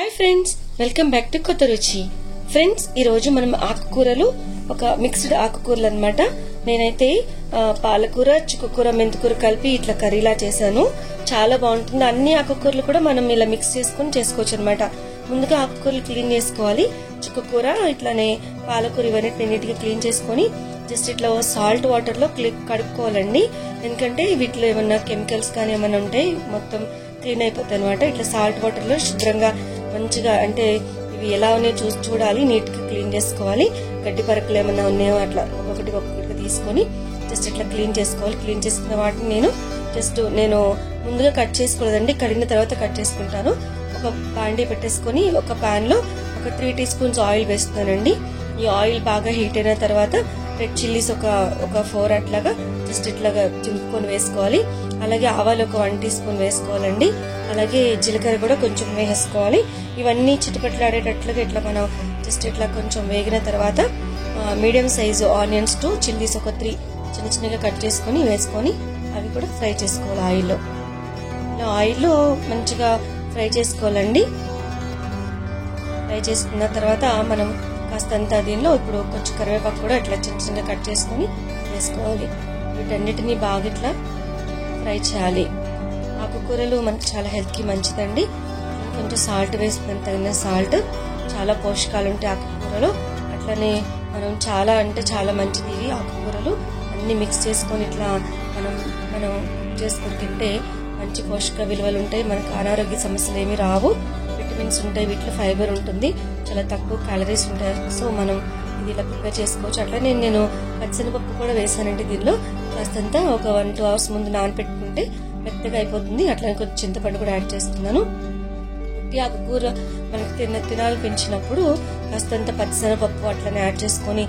Hi friends, welcome back to కొత్త రుచి. Friends, ఈ రోజు మనం ఆకుకూరలు, ఒక మిక్స్డ్ ఆకుకూరలు అన్నమాట. నేనైతే పాలకూర, చుక్కకూర, మెంతికూర కలిపి ఇట్లా కర్రీలా చేశాను. చాలా బాగుంటుంది. అన్ని ఆకుకూరలు కూడా మనం ఇలా మిక్స్ చేసుకుని చేసుకోవచ్చు అనమాట. ముందుగా ఆకుకూరలు క్లీన్ చేసుకోవాలి. చుక్కకూర ఇట్లానే పాలకూర ఇవన్నీ నీట్ గా క్లీన్ చేసుకొని జస్ట్ ఇట్లా సాల్ట్ వాటర్ లో కడుక్కోవాలండి. ఎందుకంటే వీటిలో ఏమన్నా కెమికల్స్ కానీ ఏమన్నా ఉంటే మొత్తం క్లీన్ అయిపోతాయి అనమాట. ఇట్లా సాల్ట్ వాటర్ లో శుభ్రంగా మంచిగా, అంటే ఇవి ఎలా ఉన్నాయో చూడాలి, నీట్ గా క్లీన్ చేసుకోవాలి. గడ్డి పరకలు ఏమన్నా ఉన్నాయో అట్లా ఒక్కొక్కటిగా తీసుకొని జస్ట్ ఇట్లా క్లీన్ చేసుకోవాలి. క్లీన్ చేసుకున్న వాటిని నేను ముందుగా కట్ చేసుకోలేదండి, కడిగిన తర్వాత కట్ చేసుకుంటాను. ఒక బాండీ పెట్టేసుకొని ఒక పాన్ లో ఒక 3 టీ స్పూన్స్ ఆయిల్ వేస్తున్నానండి. ఈ ఆయిల్ బాగా హీట్ అయిన తర్వాత రెడ్ చిల్లీస్ ఒక 4 అట్లాగా జస్ట్ ఇట్లాగా చింపుకొని వేసుకోవాలి. అలాగే ఆవాలు ఒక 1 టీ స్పూన్ వేసుకోవాలండి. అలాగే జీలకర్ర కూడా కొంచెం వేసుకోవాలి. ఇవన్నీ చిటపట్లాడేటట్లుగా ఇట్లా మనం జస్ట్ ఇట్లా కొంచెం వేగిన తర్వాత మీడియం సైజు ఆనియన్స్ 2 చిల్లీస్ ఒక 3 చిన్న చిన్నగా కట్ చేసుకొని వేసుకొని అవి కూడా ఫ్రై చేసుకోవాలి ఆయిల్లో. ఇలా ఆయిల్లో మంచిగా ఫ్రై చేసుకోవాలండి. ఫ్రై చేసుకున్న తర్వాత మనం కాస్తంత దీనిలో ఇప్పుడు కొంచెం కరివేపాకు కూడా ఇట్లా చిన్న చిన్నగా కట్ చేసుకొని వేసుకోవాలి. వీటన్నిటిని బాగా ఇట్లా ఫ్రై చేయాలి. ఆకుకూరలు మనకి చాలా హెల్త్ కి మంచిదండి. కొంచెం సాల్ట్ వేసుకుని తగిన సాల్ట్, చాలా పోషకాలు ఉంటాయి ఆకుకూరలో. అట్లనే మనం చాలా చాలా మంచిది ఇవి ఆకుకూరలు అన్ని మిక్స్ చేసుకొని ఇట్లా మనం చేసుకొని తింటే మంచి పోషక విలువలు ఉంటాయి. మనకు అనారోగ్య సమస్యలు ఏమి రావు. విటమిన్స్ ఉంటాయి, వీటిలో ఫైబర్ ఉంటుంది, చాలా తక్కువ క్యాలరీస్ ఉంటాయి. సో మనం ఇది ఇలా ప్రిపేర్ చేసుకోవచ్చు. అట్లనే నేను పచ్చిశనగపప్పు కూడా వేసానండి దీనిలో. కాస్తంత ఒక 1-2 అవర్స్ ముందు నానబెట్టుకుంటే మెత్తగా అయిపోతుంది. అట్లనే కొంచెం చింతపండు కూడా యాడ్ చేస్తున్నాను. ఈ ఆకుకూర మనకి తినాలి పెంచినప్పుడు కాస్తంత పచ్చిశనగపప్పు అట్లనే యాడ్ చేసుకొని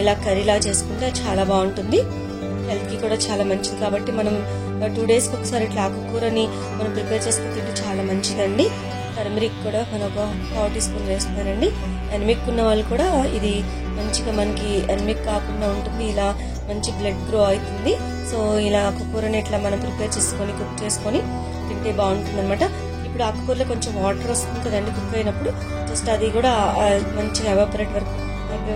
ఇలా కర్రీలా చేసుకుంటే చాలా బాగుంటుంది. హెల్త్ కి కూడా చాలా మంచిది. కాబట్టి మనం 2 days కి ఒకసారి ఇట్లా ఆకుకూరని మనం ప్రిపేర్ చేసుకుని తింటే చాలా మంచిదండి. టర్మరిక్ కూడా మనం ఒక 1 టీ స్పూన్ వేస్తున్నానండి. ఎనిమిక్ ఉన్న వాళ్ళు కూడా ఇది మంచిగా మనకి ఎనిమిక్ కాకుండా ఉంటుంది. ఇలా మంచి బ్లడ్ గ్రో అవుతుంది. సో ఇలా ఆకుకూరని ఇట్లా మనం ప్రిపేర్ చేసుకొని కుక్ చేసుకొని తింటే బాగుంటుంది అనమాట. ఇప్పుడు ఆకుకూరలో కొంచెం వాటర్ వస్తుంది కదండి కుక్ అయినప్పుడు, జస్ట్ అది కూడా మంచిగా ఎవాపరేట్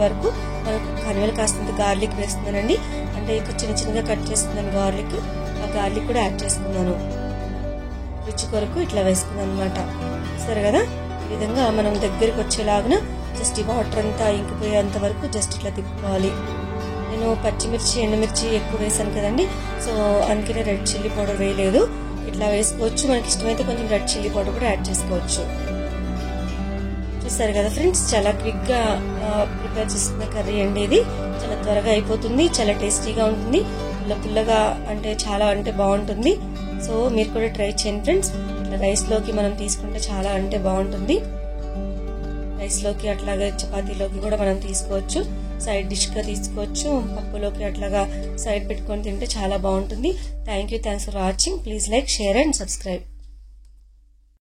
వరకు మనం కనివేలు కాస్తంత గార్లిక్ వేస్తున్నానండి. అంటే ఇక చిన్న చిన్నగా కట్ చేస్తున్నాను గార్లిక్. ఆ గార్లిక్ కూడా యాడ్ చేస్తున్నాను. రుచి కొరకు ఇట్లా వేసుకున్నాను అనమాట. సరే కదా, ఈ విధంగా మనం దగ్గరికి వచ్చేలాగా జస్ట్ ఈ వాటర్ అంతా ఇంకిపోయేంత వరకు జస్ట్ ఇట్లా తిప్పుకోవాలి. నేను పచ్చిమిర్చి, ఎండుమిర్చి ఎక్కువ వేసాను కదండి, సో అందుకనే రెడ్ చిల్లీ పౌడర్ వేయలేదు. ఇట్లా వేసుకోవచ్చు. మనకి ఇష్టమైతే కొంచెం రెడ్ చిల్లీ పౌడర్ కూడా యాడ్ చేసుకోవచ్చు. చూసారు కదా ఫ్రెండ్స్, చాలా క్విక్ గా ప్రిపేర్ చేసుకున్న కర్రీ అండి ఇది. చాలా త్వరగా అయిపోతుంది, చాలా టేస్టీగా ఉంటుంది. పుల్లగా చాలా బాగుంటుంది. సో మీరు కూడా ట్రై చేయండి ఫ్రెండ్స్. ఇట్లా రైస్ లోకి మనం తీసుకుంటే చాలా బాగుంటుంది. రైస్ లోకి అట్లాగా చపాతీలోకి కూడా మనం తీసుకోవచ్చు. సైడ్ డిష్ గా తీసుకోవచ్చు. పప్పులోకి అట్లాగా సైడ్ పెట్టుకొని తింటే చాలా బాగుంటుంది. Thanks for watching. Please like, share and subscribe.